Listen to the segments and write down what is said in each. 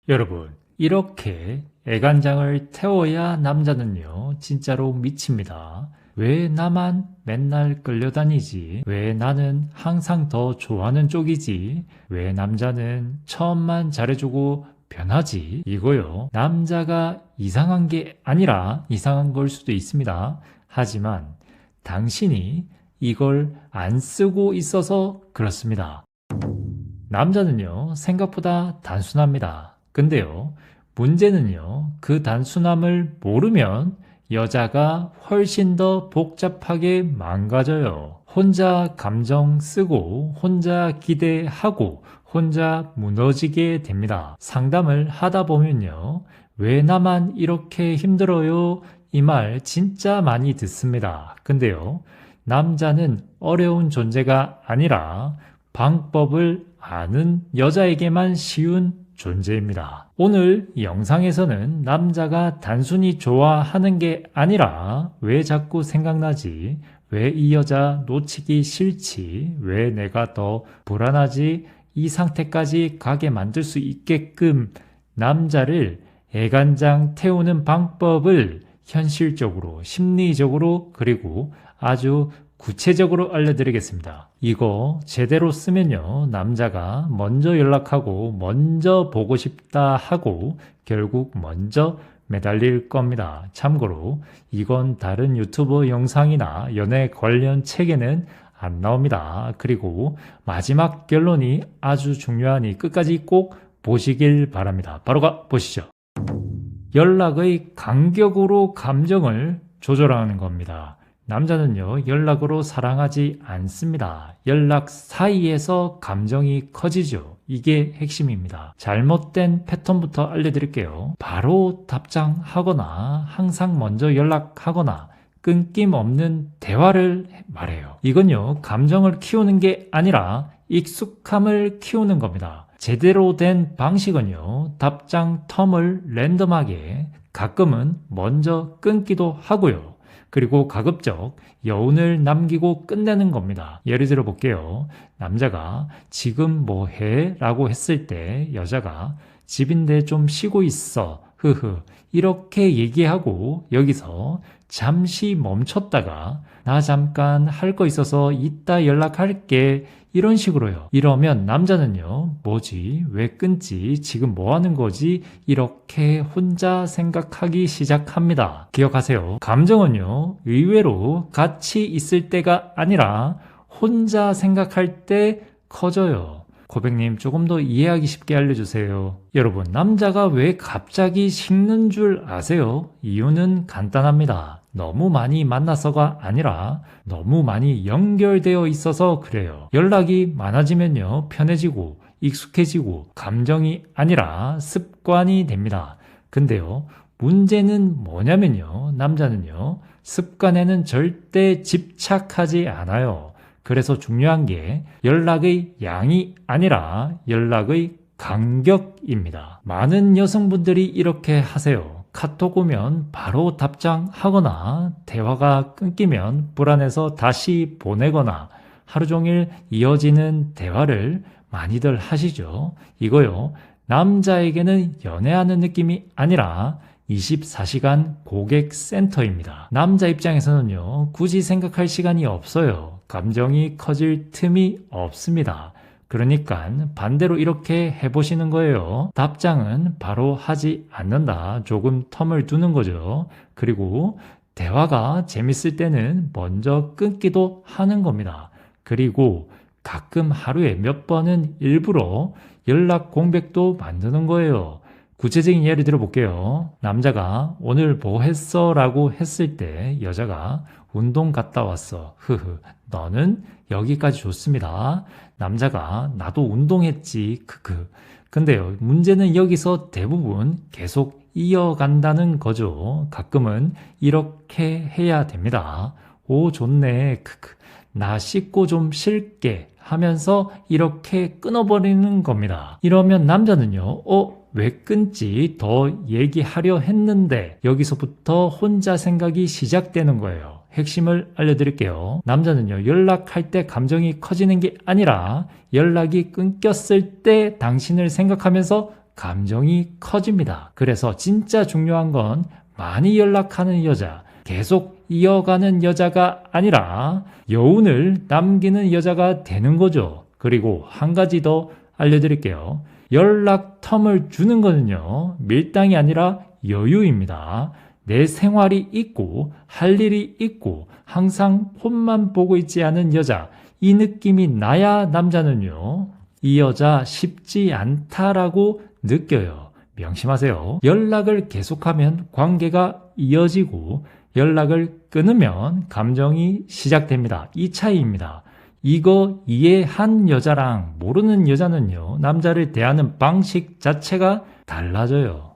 여러분, 이렇게 애간장을 태워야 남자는요, 진짜로 미칩니다. 왜 나만 맨날 끌려다니지? 왜 나는 항상 더 좋아하는 쪽이지? 왜 남자는 처음만 잘해주고 변하지? 이거요. 남자가 이상한 게 아니라 이상한 걸 수도 있습니다. 하지만 당신이 이걸 안 쓰고 있어서 그렇습니다. 남자는요, 생각보다 단순합니다. 근데요, 문제는요, 그 단순함을 모르면 여자가 훨씬 더 복잡하게 망가져요. 혼자 감정 쓰고, 혼자 기대하고, 혼자 무너지게 됩니다. 상담을 하다 보면요, 왜 나만 이렇게 힘들어요? 이 말 진짜 많이 듣습니다. 근데요, 남자는 어려운 존재가 아니라 방법을 아는 여자에게만 쉬운 존재입니다. 오늘 영상에서는 남자가 단순히 좋아하는 게 아니라 왜 자꾸 생각나지? 왜 이 여자 놓치기 싫지? 왜 내가 더 불안하지? 이 상태까지 가게 만들 수 있게끔 남자를 애간장 태우는 방법을 현실적으로, 심리적으로, 그리고 아주 구체적으로 알려드리겠습니다. 이거 제대로 쓰면요, 남자가 먼저 연락하고 먼저 보고 싶다 하고 결국 먼저 매달릴 겁니다. 참고로 이건 다른 유튜버 영상이나 연애 관련 책에는 안 나옵니다. 그리고 마지막 결론이 아주 중요하니 끝까지 꼭 보시길 바랍니다. 바로 가 보시죠. 연락의 간격으로 감정을 조절하는 겁니다. 남자는요, 연락으로 사랑하지 않습니다. 연락 사이에서 감정이 커지죠. 이게 핵심입니다. 잘못된 패턴부터 알려드릴게요. 바로 답장하거나 항상 먼저 연락하거나 끊김없는 대화를 말해요. 이건요, 감정을 키우는 게 아니라 익숙함을 키우는 겁니다. 제대로 된 방식은요, 답장 텀을 랜덤하게, 가끔은 먼저 끊기도 하고요. 그리고 가급적 여운을 남기고 끝내는 겁니다. 예를 들어 볼게요. 남자가 지금 뭐 해? 라고 했을 때 여자가 집인데 좀 쉬고 있어. 흐흐. 이렇게 얘기하고 여기서 잠시 멈췄다가 나 잠깐 할 거 있어서 이따 연락할게. 이런 식으로요. 이러면 남자는요, 뭐지? 왜 끊지? 지금 뭐 하는 거지? 이렇게 혼자 생각하기 시작합니다. 기억하세요. 감정은요, 의외로 같이 있을 때가 아니라 혼자 생각할 때 커져요. 고백님, 조금 더 이해하기 쉽게 알려주세요. 여러분, 남자가 왜 갑자기 식는 줄 아세요? 이유는 간단합니다. 너무 많이 만나서가 아니라 너무 많이 연결되어 있어서 그래요. 연락이 많아지면요, 편해지고 익숙해지고 감정이 아니라 습관이 됩니다. 근데요, 문제는 뭐냐면요, 남자는요, 습관에는 절대 집착하지 않아요. 그래서 중요한 게 연락의 양이 아니라 연락의 간격입니다. 많은 여성분들이 이렇게 하세요. 카톡 오면 바로 답장하거나 대화가 끊기면 불안해서 다시 보내거나 하루 종일 이어지는 대화를 많이들 하시죠. 이거요, 남자에게는 연애하는 느낌이 아니라 24시간 고객센터입니다. 남자 입장에서는요, 굳이 생각할 시간이 없어요. 감정이 커질 틈이 없습니다. 그러니까 반대로 이렇게 해보시는 거예요. 답장은 바로 하지 않는다. 조금 텀을 두는 거죠. 그리고 대화가 재밌을 때는 먼저 끊기도 하는 겁니다. 그리고 가끔 하루에 몇 번은 일부러 연락 공백도 만드는 거예요. 구체적인 예를 들어볼게요. 남자가 오늘 뭐 했어? 라고 했을 때 여자가 운동 갔다 왔어. 흐흐. 너는 여기까지 좋습니다. 남자가 나도 운동했지. 크크. 근데요, 문제는 여기서 대부분 계속 이어간다는 거죠. 가끔은 이렇게 해야 됩니다. 오, 좋네. 크크. 나 씻고 좀 쉴게 하면서 이렇게 끊어버리는 겁니다. 이러면 남자는요, 왜 끊지? 더 얘기하려 했는데 여기서부터 혼자 생각이 시작되는 거예요. 핵심을 알려드릴게요. 남자는요, 연락할 때 감정이 커지는 게 아니라 연락이 끊겼을 때 당신을 생각하면서 감정이 커집니다. 그래서 진짜 중요한 건 많이 연락하는 여자, 계속 이어가는 여자가 아니라 여운을 남기는 여자가 되는 거죠. 그리고 한 가지 더 알려드릴게요. 연락 텀을 주는 거는요, 밀당이 아니라 여유입니다. 내 생활이 있고 할 일이 있고 항상 폰만 보고 있지 않은 여자, 이 느낌이 나야 남자는요, 이 여자 쉽지 않다라고 느껴요. 명심하세요. 연락을 계속하면 관계가 이어지고 연락을 끊으면 감정이 시작됩니다. 이 차이입니다. 이거 이해한 여자랑 모르는 여자는요, 남자를 대하는 방식 자체가 달라져요.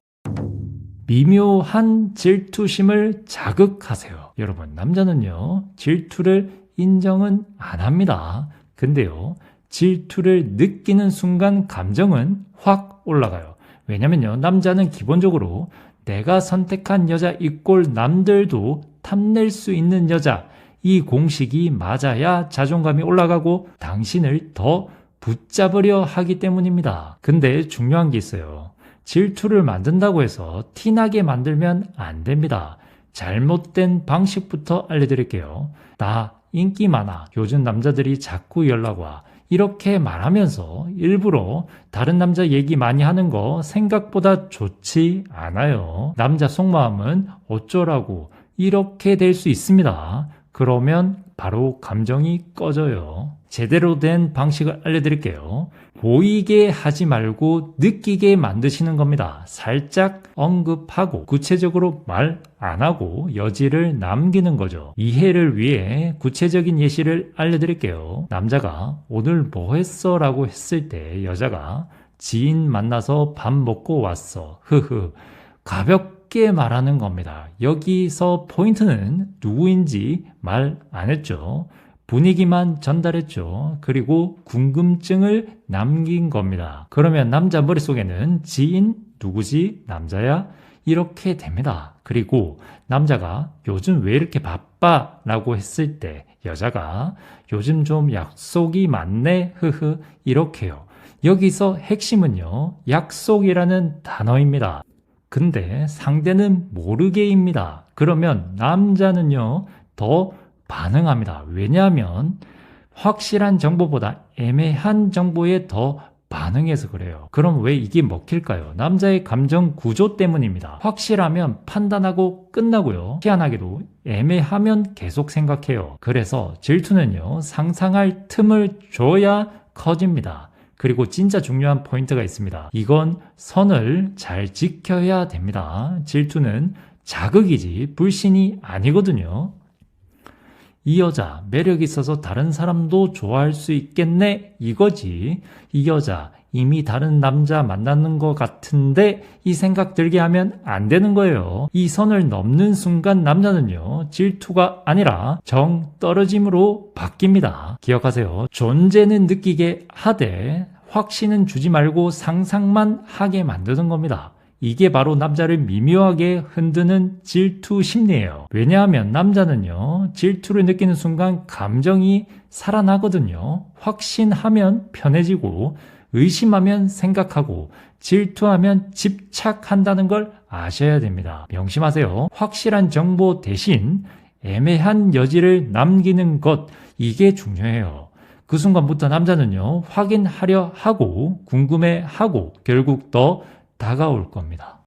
미묘한 질투심을 자극하세요. 여러분, 남자는요, 질투를 인정은 안 합니다. 근데요, 질투를 느끼는 순간 감정은 확 올라가요. 왜냐면요, 남자는 기본적으로 내가 선택한 여자 이꼴 남들도 탐낼 수 있는 여자, 이 공식이 맞아야 자존감이 올라가고 당신을 더 붙잡으려 하기 때문입니다. 근데 중요한 게 있어요. 질투를 만든다고 해서 티나게 만들면 안 됩니다. 잘못된 방식부터 알려드릴게요. 나 인기 많아. 요즘 남자들이 자꾸 연락 와. 이렇게 말하면서 일부러 다른 남자 얘기 많이 하는 거 생각보다 좋지 않아요. 남자 속마음은 어쩌라고 이렇게 될 수 있습니다. 그러면 바로 감정이 꺼져요. 제대로 된 방식을 알려드릴게요. 보이게 하지 말고 느끼게 만드시는 겁니다. 살짝 언급하고 구체적으로 말 안 하고 여지를 남기는 거죠. 이해를 위해 구체적인 예시를 알려드릴게요. 남자가 오늘 뭐 했어? 라고 했을 때 여자가 지인 만나서 밥 먹고 왔어. 흐흐. 가볍게 말하는 겁니다. 여기서 포인트는 누구인지 말 안 했죠. 분위기만 전달했죠. 그리고 궁금증을 남긴 겁니다. 그러면 남자 머릿속에는 지인 누구지? 남자야? 이렇게 됩니다. 그리고 남자가 요즘 왜 이렇게 바빠? 라고 했을 때 여자가 요즘 좀 약속이 많네? 흐흐. 이렇게요. 여기서 핵심은요, 약속이라는 단어입니다. 근데 상대는 모르게입니다. 그러면 남자는요, 더 반응합니다. 왜냐하면 확실한 정보보다 애매한 정보에 더 반응해서 그래요. 그럼 왜 이게 먹힐까요? 남자의 감정 구조 때문입니다. 확실하면 판단하고 끝나고요. 희한하게도 애매하면 계속 생각해요. 그래서 질투는요, 상상할 틈을 줘야 커집니다. 그리고 진짜 중요한 포인트가 있습니다. 이건 선을 잘 지켜야 됩니다. 질투는 자극이지 불신이 아니거든요. 이 여자 매력 있어서 다른 사람도 좋아할 수 있겠네 이거지. 이 여자 이미 다른 남자 만나는 것 같은데 이 생각 들게 하면 안 되는 거예요. 이 선을 넘는 순간 남자는요, 질투가 아니라 정 떨어짐으로 바뀝니다. 기억하세요. 존재는 느끼게 하되 확신은 주지 말고 상상만 하게 만드는 겁니다. 이게 바로 남자를 미묘하게 흔드는 질투 심리예요. 왜냐하면 남자는요, 질투를 느끼는 순간 감정이 살아나거든요. 확신하면 편해지고 의심하면 생각하고 질투하면 집착한다는 걸 아셔야 됩니다. 명심하세요. 확실한 정보 대신 애매한 여지를 남기는 것, 이게 중요해요. 그 순간부터 남자는요, 확인하려 하고 궁금해하고 결국 더 다가올 겁니다.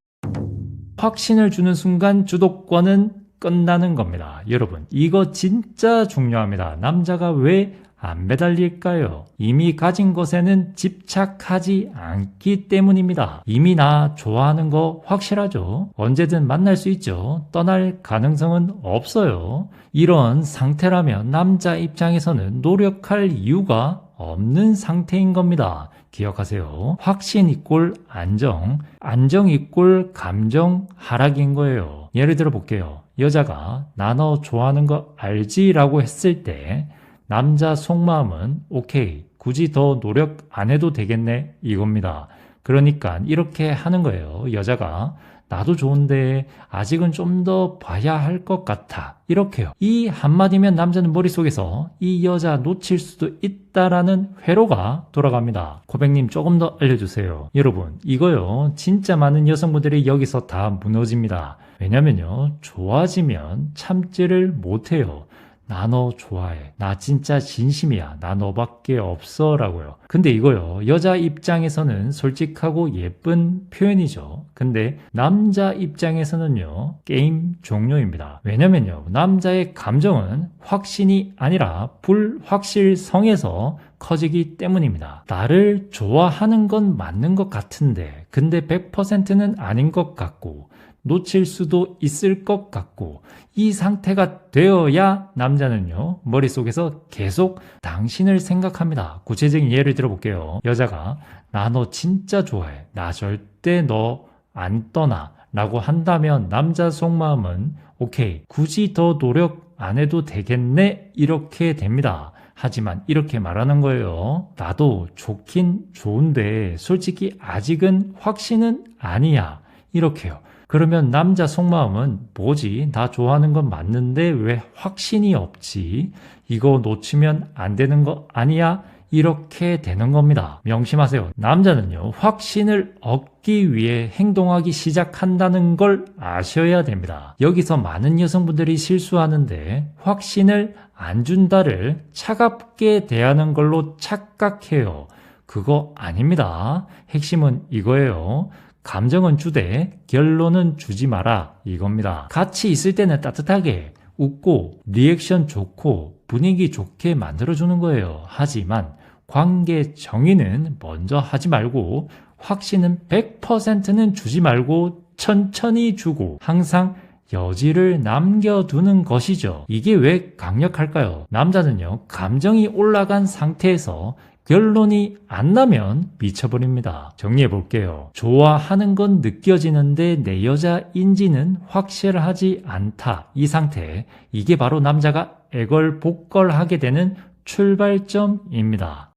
확신을 주는 순간 주도권은 끝나는 겁니다. 여러분, 이거 진짜 중요합니다. 남자가 왜 안 매달릴까요? 이미 가진 것에는 집착하지 않기 때문입니다. 이미 나 좋아하는 거 확실하죠? 언제든 만날 수 있죠? 떠날 가능성은 없어요. 이런 상태라면 남자 입장에서는 노력할 이유가 없는 상태인 겁니다. 기억하세요. 확신 이꼴 안정, 안정 이꼴 감정 하락인 거예요. 예를 들어 볼게요. 여자가 나 너 좋아하는 거 알지? 라고 했을 때 남자 속마음은 오케이, 굳이 더 노력 안 해도 되겠네 이겁니다. 그러니까 이렇게 하는 거예요. 여자가 나도 좋은데 아직은 좀 더 봐야 할 것 같아. 이렇게요. 이 한마디면 남자는 머릿속에서 이 여자 놓칠 수도 있다라는 회로가 돌아갑니다. 고백님 조금 더 알려주세요. 여러분 이거요 진짜 많은 여성분들이 여기서 다 무너집니다. 왜냐면요 좋아지면 참지를 못해요. 나 너 좋아해. 나 진짜 진심이야. 나 너밖에 없어 라고요. 근데 이거요. 여자 입장에서는 솔직하고 예쁜 표현이죠. 근데 남자 입장에서는요. 게임 종료입니다. 왜냐면요. 남자의 감정은 확신이 아니라 불확실성에서 커지기 때문입니다. 나를 좋아하는 건 맞는 것 같은데 근데 100%는 아닌 것 같고 놓칠 수도 있을 것 같고 이 상태가 되어야 남자는요 머릿속에서 계속 당신을 생각합니다. 구체적인 예를 들어볼게요. 여자가 나 너 진짜 좋아해. 나 절대 너 안 떠나 라고 한다면 남자 속마음은 오케이 굳이 더 노력 안 해도 되겠네 이렇게 됩니다. 하지만 이렇게 말하는 거예요. 나도 좋긴 좋은데 솔직히 아직은 확신은 아니야. 이렇게요. 그러면 남자 속마음은 뭐지? 나 좋아하는 건 맞는데 왜 확신이 없지? 이거 놓치면 안 되는 거 아니야? 이렇게 되는 겁니다. 명심하세요. 남자는요, 확신을 얻기 위해 행동하기 시작한다는 걸 아셔야 됩니다. 여기서 많은 여성분들이 실수하는데 확신을 안 준다를 차갑게 대하는 걸로 착각해요. 그거 아닙니다. 핵심은 이거예요. 감정은 주되 결론은 주지 마라 이겁니다. 같이 있을 때는 따뜻하게 웃고 리액션 좋고 분위기 좋게 만들어주는 거예요. 하지만 관계 정의는 먼저 하지 말고 확신은 100%는 주지 말고 천천히 주고 항상 여지를 남겨두는 것이죠. 이게 왜 강력할까요? 남자는요 감정이 올라간 상태에서 결론이 안 나면 미쳐버립니다. 정리해 볼게요. 좋아하는 건 느껴지는데 내 여자인지는 확실하지 않다. 이 상태. 이게 바로 남자가 애걸복걸하게 되는 출발점입니다.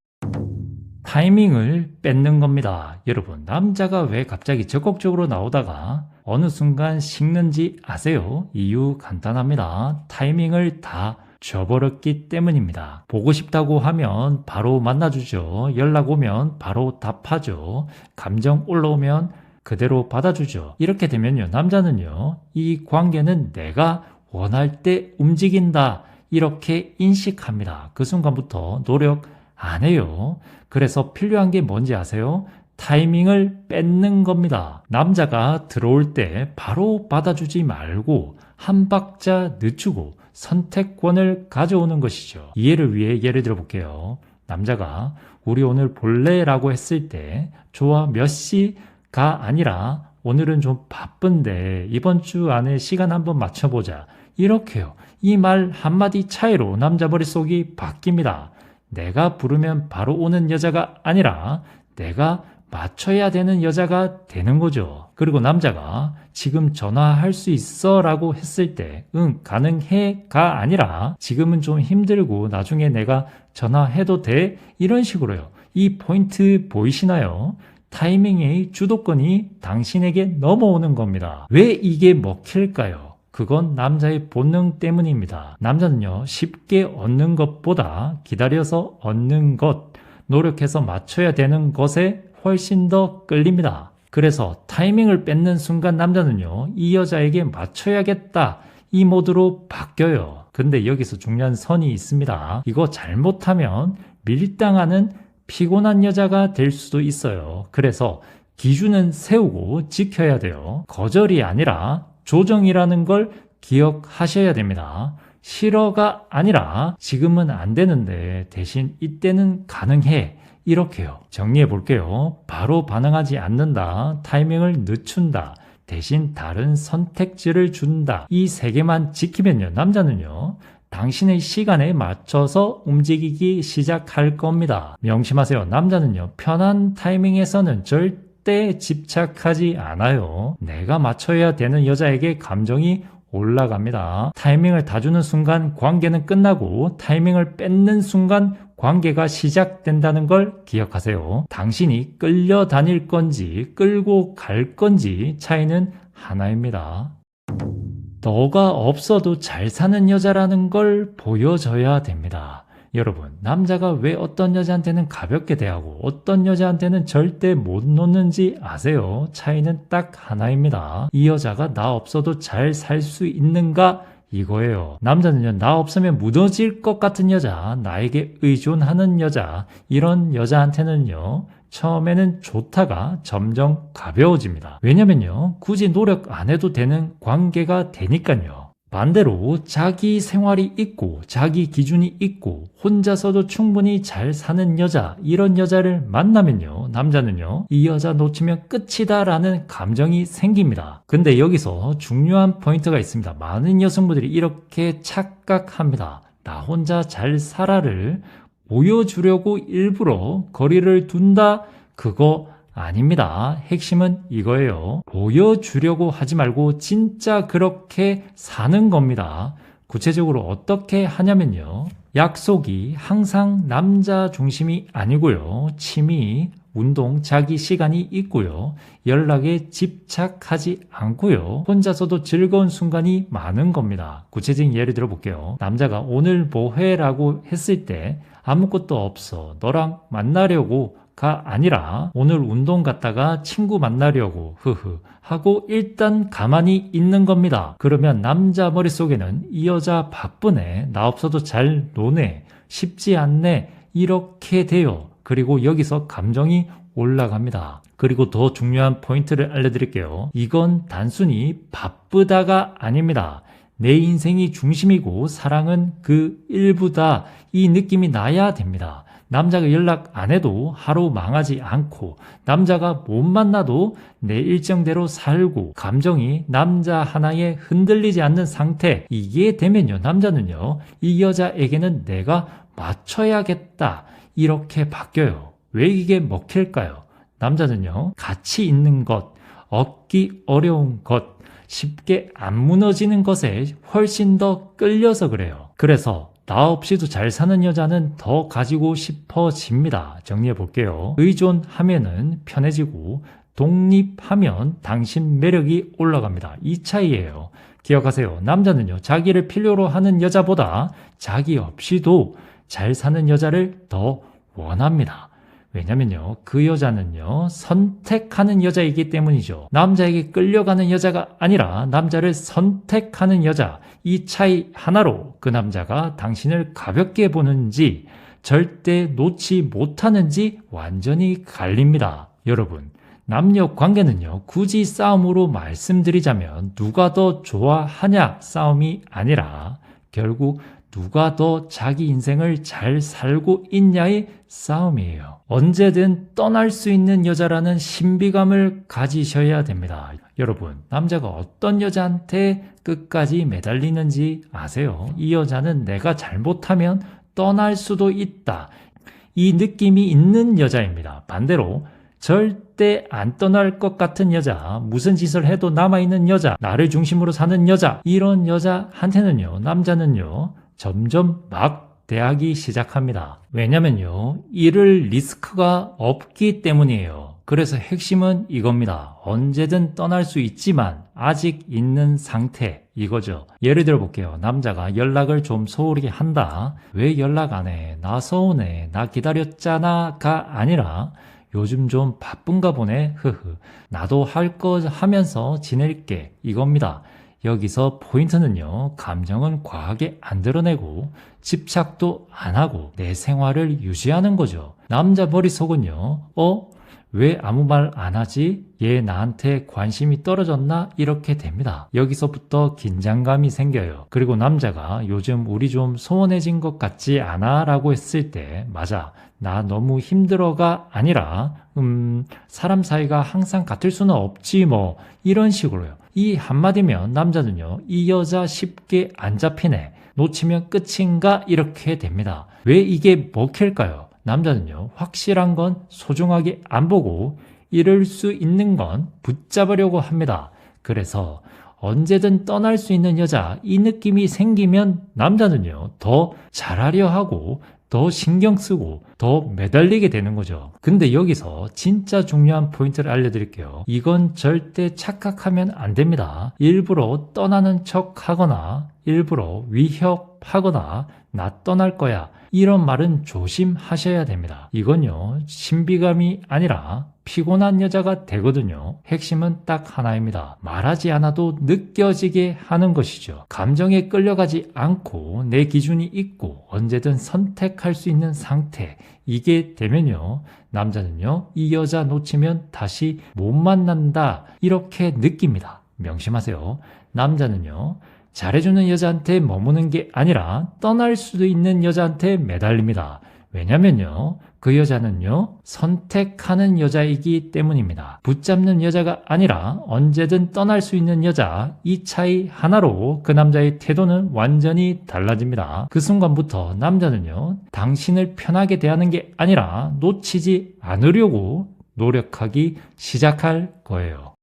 타이밍을 뺏는 겁니다. 여러분, 남자가 왜 갑자기 적극적으로 나오다가 어느 순간 식는지 아세요? 이유 간단합니다. 타이밍을 다 줘버렸기 때문입니다. 보고 싶다고 하면 바로 만나주죠. 연락 오면 바로 답하죠. 감정 올라오면 그대로 받아주죠. 이렇게 되면요, 남자는요, 이 관계는 내가 원할 때 움직인다. 이렇게 인식합니다. 그 순간부터 노력 안 해요. 그래서 필요한 게 뭔지 아세요? 타이밍을 뺏는 겁니다. 남자가 들어올 때 바로 받아주지 말고 한 박자 늦추고 선택권을 가져오는 것이죠. 이해를 위해 예를 들어 볼게요. 남자가 우리 오늘 볼래? 라고 했을 때 좋아 몇 시가 아니라 오늘은 좀 바쁜데 이번 주 안에 시간 한번 맞춰보자. 이렇게요. 이 말 한마디 차이로 남자 머릿속이 바뀝니다. 내가 부르면 바로 오는 여자가 아니라 내가 맞춰야 되는 여자가 되는 거죠. 그리고 남자가 지금 전화할 수 있어 라고 했을 때 응 가능해가 아니라 지금은 좀 힘들고 나중에 내가 전화해도 돼? 이런 식으로요. 이 포인트 보이시나요? 타이밍의 주도권이 당신에게 넘어오는 겁니다. 왜 이게 먹힐까요? 그건 남자의 본능 때문입니다. 남자는요, 쉽게 얻는 것보다 기다려서 얻는 것, 노력해서 맞춰야 되는 것에 훨씬 더 끌립니다. 그래서 타이밍을 뺏는 순간 남자는요, 이 여자에게 맞춰야겠다, 이 모드로 바뀌어요. 근데 여기서 중요한 선이 있습니다. 이거 잘못하면 밀당하는 피곤한 여자가 될 수도 있어요. 그래서 기준은 세우고 지켜야 돼요. 거절이 아니라 조정이라는 걸 기억하셔야 됩니다. 싫어가 아니라 지금은 안 되는데 대신 이때는 가능해. 이렇게요. 정리해 볼게요. 바로 반응하지 않는다. 타이밍을 늦춘다. 대신 다른 선택지를 준다. 이 세 개만 지키면요. 남자는요. 당신의 시간에 맞춰서 움직이기 시작할 겁니다. 명심하세요. 남자는요. 편한 타이밍에서는 절대 집착하지 않아요. 내가 맞춰야 되는 여자에게 감정이 올라갑니다. 타이밍을 다 주는 순간 관계는 끝나고 타이밍을 뺏는 순간 관계가 시작된다는 걸 기억하세요. 당신이 끌려다닐 건지 끌고 갈 건지 차이는 하나입니다. 너가 없어도 잘 사는 여자라는 걸 보여줘야 됩니다. 여러분, 남자가 왜 어떤 여자한테는 가볍게 대하고 어떤 여자한테는 절대 못 놓는지 아세요? 차이는 딱 하나입니다. 이 여자가 나 없어도 잘 살 수 있는가? 이거예요. 남자는요, 나 없으면 무너질 것 같은 여자, 나에게 의존하는 여자, 이런 여자한테는요, 처음에는 좋다가 점점 가벼워집니다. 왜냐면요, 굳이 노력 안 해도 되는 관계가 되니까요. 반대로 자기 생활이 있고 자기 기준이 있고 혼자서도 충분히 잘 사는 여자, 이런 여자를 만나면요, 남자는요, 이 여자 놓치면 끝이다 라는 감정이 생깁니다. 근데 여기서 중요한 포인트가 있습니다. 많은 여성분들이 이렇게 착각합니다. 나 혼자 잘 살아를 보여주려고 일부러 거리를 둔다? 그거 아닙니다. 핵심은 이거예요. 보여주려고 하지 말고 진짜 그렇게 사는 겁니다. 구체적으로 어떻게 하냐면요, 약속이 항상 남자 중심이 아니고요, 취미, 운동, 자기 시간이 있고요, 연락에 집착하지 않고요, 혼자서도 즐거운 순간이 많은 겁니다. 구체적인 예를 들어 볼게요. 남자가 오늘 뭐 해? 라고 했을 때 아무것도 없어, 너랑 만나려고 가 아니라 오늘 운동 갔다가 친구 만나려고 하고 일단 가만히 있는 겁니다. 그러면 남자 머릿속에는 이 여자 바쁘네, 나 없어도 잘 노네, 쉽지 않네, 이렇게 돼요. 그리고 여기서 감정이 올라갑니다. 그리고 더 중요한 포인트를 알려드릴게요. 이건 단순히 바쁘다가 아닙니다. 내 인생이 중심이고 사랑은 그 일부다, 이 느낌이 나야 됩니다. 남자가 연락 안 해도 하루 망하지 않고, 남자가 못 만나도 내 일정대로 살고, 감정이 남자 하나에 흔들리지 않는 상태, 이게 되면요, 남자는요, 이 여자에게는 내가 맞춰야겠다, 이렇게 바뀌어요. 왜 이게 먹힐까요? 남자는요, 가치 있는 것, 얻기 어려운 것, 쉽게 안 무너지는 것에 훨씬 더 끌려서 그래요. 그래서 나 없이도 잘 사는 여자는 더 가지고 싶어집니다. 정리해 볼게요. 의존하면은 편해지고, 독립하면 당신 매력이 올라갑니다. 이 차이예요. 기억하세요. 남자는요, 자기를 필요로 하는 여자보다 자기 없이도 잘 사는 여자를 더 원합니다. 왜냐면요, 그 여자는요, 선택하는 여자이기 때문이죠. 남자에게 끌려가는 여자가 아니라 남자를 선택하는 여자, 이 차이 하나로 그 남자가 당신을 가볍게 보는지 절대 놓지 못하는지 완전히 갈립니다. 여러분, 남녀 관계는요, 굳이 싸움으로 말씀드리자면 누가 더 좋아하냐 싸움이 아니라 결국 누가 더 자기 인생을 잘 살고 있냐의 싸움이에요. 언제든 떠날 수 있는 여자라는 신비감을 가지셔야 됩니다. 여러분, 남자가 어떤 여자한테 끝까지 매달리는지 아세요? 이 여자는 내가 잘못하면 떠날 수도 있다, 이 느낌이 있는 여자입니다. 반대로 절대 안 떠날 것 같은 여자, 무슨 짓을 해도 남아있는 여자, 나를 중심으로 사는 여자, 이런 여자한테는요, 남자는요, 점점 막 대하기 시작합니다. 왜냐면요, 이럴 리스크가 없기 때문이에요. 그래서 핵심은 이겁니다. 언제든 떠날 수 있지만 아직 있는 상태, 이거죠. 예를 들어 볼게요. 남자가 연락을 좀 소홀히 한다. 왜 연락 안 해? 나 서운해. 나 기다렸잖아가 아니라 요즘 좀 바쁜가 보네. 나도 할 거 하면서 지낼게. 이겁니다. 여기서 포인트는요, 감정은 과하게 안 드러내고 집착도 안 하고 내 생활을 유지하는 거죠. 남자 머릿속은요, 왜 아무 말 안 하지? 얘 나한테 관심이 떨어졌나? 이렇게 됩니다. 여기서부터 긴장감이 생겨요. 그리고 남자가 요즘 우리 좀 소원해진 것 같지 않아? 라고 했을 때, 맞아, 나 너무 힘들어가 아니라 사람 사이가 항상 같을 수는 없지 뭐, 이런 식으로요. 이 한마디면 남자는요, 이 여자 쉽게 안 잡히네, 놓치면 끝인가, 이렇게 됩니다. 왜 이게 먹힐까요? 남자는요, 확실한 건 소중하게 안 보고 이럴 수 있는 건 붙잡으려고 합니다. 그래서 언제든 떠날 수 있는 여자, 이 느낌이 생기면 남자는요, 더 잘하려 하고 더 신경 쓰고 더 매달리게 되는 거죠. 근데 여기서 진짜 중요한 포인트를 알려드릴게요. 이건 절대 착각하면 안 됩니다. 일부러 떠나는 척 하거나 일부러 위협하거나 나 떠날 거야, 이런 말은 조심하셔야 됩니다. 이건요, 신비감이 아니라 피곤한 여자가 되거든요. 핵심은 딱 하나입니다. 말하지 않아도 느껴지게 하는 것이죠. 감정에 끌려가지 않고 내 기준이 있고 언제든 선택할 수 있는 상태, 이게 되면요, 남자는요, 이 여자 놓치면 다시 못 만난다, 이렇게 느낍니다. 명심하세요. 남자는요, 잘해주는 여자한테 머무는 게 아니라 떠날 수도 있는 여자한테 매달립니다. 왜냐면요, 그 여자는요, 선택하는 여자이기 때문입니다. 붙잡는 여자가 아니라 언제든 떠날 수 있는 여자, 이 차이 하나로 그 남자의 태도는 완전히 달라집니다. 그 순간부터 남자는요, 당신을 편하게 대하는 게 아니라 놓치지 않으려고 노력하기 시작할 거예요.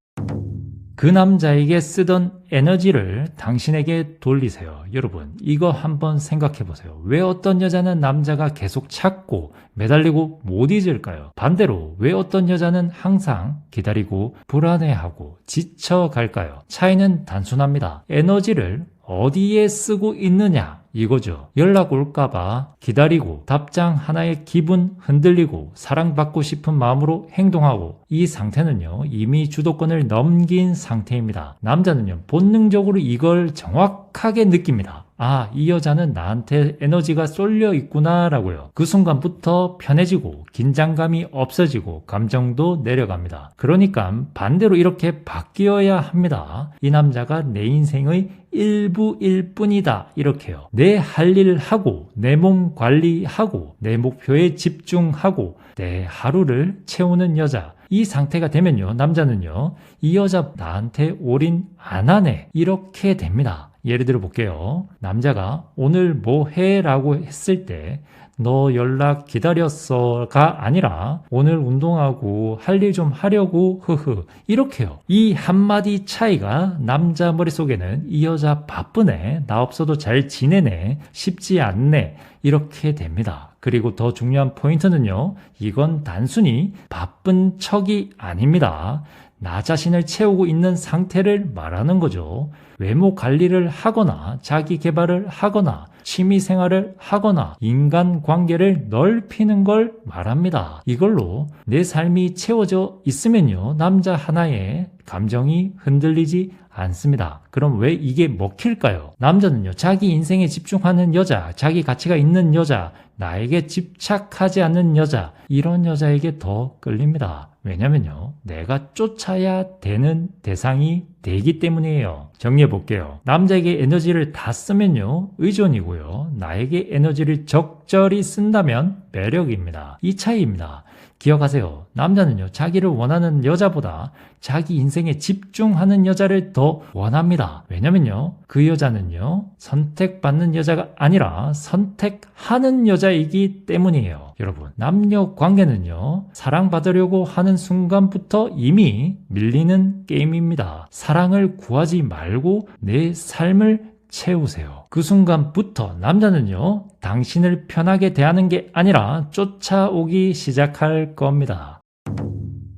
그 남자에게 쓰던 에너지를 당신에게 돌리세요. 여러분, 이거 한번 생각해 보세요. 왜 어떤 여자는 남자가 계속 찾고 매달리고 못 잊을까요? 반대로 왜 어떤 여자는 항상 기다리고 불안해하고 지쳐갈까요? 차이는 단순합니다. 에너지를 어디에 쓰고 있느냐, 이거죠. 연락 올까봐 기다리고 답장 하나에 기분 흔들리고 사랑받고 싶은 마음으로 행동하고, 이 상태는요, 이미 주도권을 넘긴 상태입니다. 남자는요, 본능적으로 이걸 정확하게 느낍니다. 아, 이 여자는 나한테 에너지가 쏠려 있구나 라고요. 그 순간부터 편해지고 긴장감이 없어지고 감정도 내려갑니다. 그러니까 반대로 이렇게 바뀌어야 합니다. 이 남자가 내 인생의 일부일 뿐이다, 이렇게요. 내 할 일 하고 내 몸 관리하고 내 목표에 집중하고 내 하루를 채우는 여자, 이 상태가 되면요, 남자는요, 이 여자 나한테 올인 안 하네, 이렇게 됩니다. 예를 들어 볼게요. 남자가 오늘 뭐 해? 라고 했을 때 너 연락 기다렸어가 아니라 오늘 운동하고 할 일 좀 하려고 흐흐, 이렇게요. 이 한마디 차이가 남자 머릿속에는 이 여자 바쁘네, 나 없어도 잘 지내네, 쉽지 않네, 이렇게 됩니다. 그리고 더 중요한 포인트는요, 이건 단순히 바쁜 척이 아닙니다. 나 자신을 채우고 있는 상태를 말하는 거죠. 외모 관리를 하거나 자기 개발을 하거나 취미 생활을 하거나 인간관계를 넓히는 걸 말합니다. 이걸로 내 삶이 채워져 있으면요, 남자 하나의 감정이 흔들리지 않습니다. 그럼 왜 이게 먹힐까요? 남자는요, 자기 인생에 집중하는 여자, 자기 가치가 있는 여자, 나에게 집착하지 않는 여자, 이런 여자에게 더 끌립니다. 왜냐면요, 내가 쫓아야 되는 대상이 되기 때문이에요. 정리해 볼게요. 남자에게 에너지를 다 쓰면요, 의존이고요. 나에게 에너지를 적절히 쓴다면 매력입니다. 이 차이입니다. 기억하세요. 남자는요, 자기를 원하는 여자보다 자기 인생에 집중하는 여자를 더 원합니다. 왜냐면요, 그 여자는요, 선택받는 여자가 아니라 선택하는 여자이기 때문이에요. 여러분, 남녀 관계는요, 사랑받으려고 하는 순간부터 이미 밀리는 게임입니다. 사랑을 구하지 말고 내 삶을 채우세요. 그 순간부터 남자는요, 당신을 편하게 대하는 게 아니라 쫓아오기 시작할 겁니다.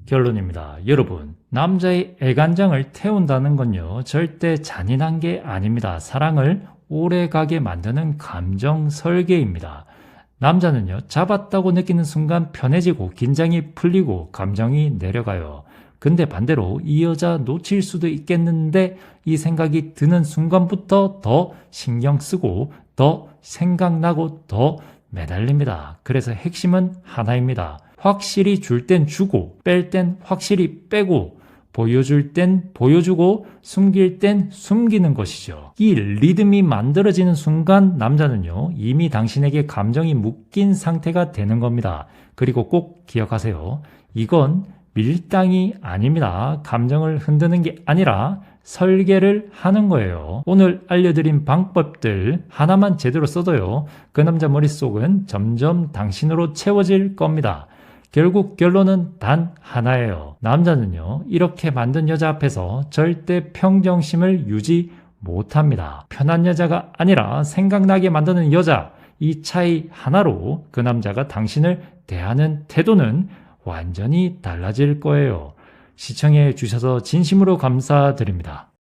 결론입니다. 여러분, 남자의 애간장을 태운다는 건요, 절대 잔인한 게 아닙니다. 사랑을 오래가게 만드는 감정 설계입니다. 남자는요, 잡았다고 느끼는 순간 편해지고 긴장이 풀리고 감정이 내려가요. 근데 반대로 이 여자 놓칠 수도 있겠는데, 이 생각이 드는 순간부터 더 신경 쓰고 더 생각나고 더 매달립니다. 그래서 핵심은 하나입니다. 확실히 줄 땐 주고 뺄 땐 확실히 빼고, 보여줄 땐 보여주고 숨길 땐 숨기는 것이죠. 이 리듬이 만들어지는 순간 남자는요, 이미 당신에게 감정이 묶인 상태가 되는 겁니다. 그리고 꼭 기억하세요. 이건 밀당이 아닙니다. 감정을 흔드는 게 아니라 설계를 하는 거예요. 오늘 알려드린 방법들 하나만 제대로 써도요, 그 남자 머릿속은 점점 당신으로 채워질 겁니다. 결국 결론은 단 하나예요. 남자는요, 이렇게 만든 여자 앞에서 절대 평정심을 유지 못합니다. 편한 여자가 아니라 생각나게 만드는 여자, 이 차이 하나로 그 남자가 당신을 대하는 태도는 완전히 달라질 거예요. 시청해 주셔서 진심으로 감사드립니다.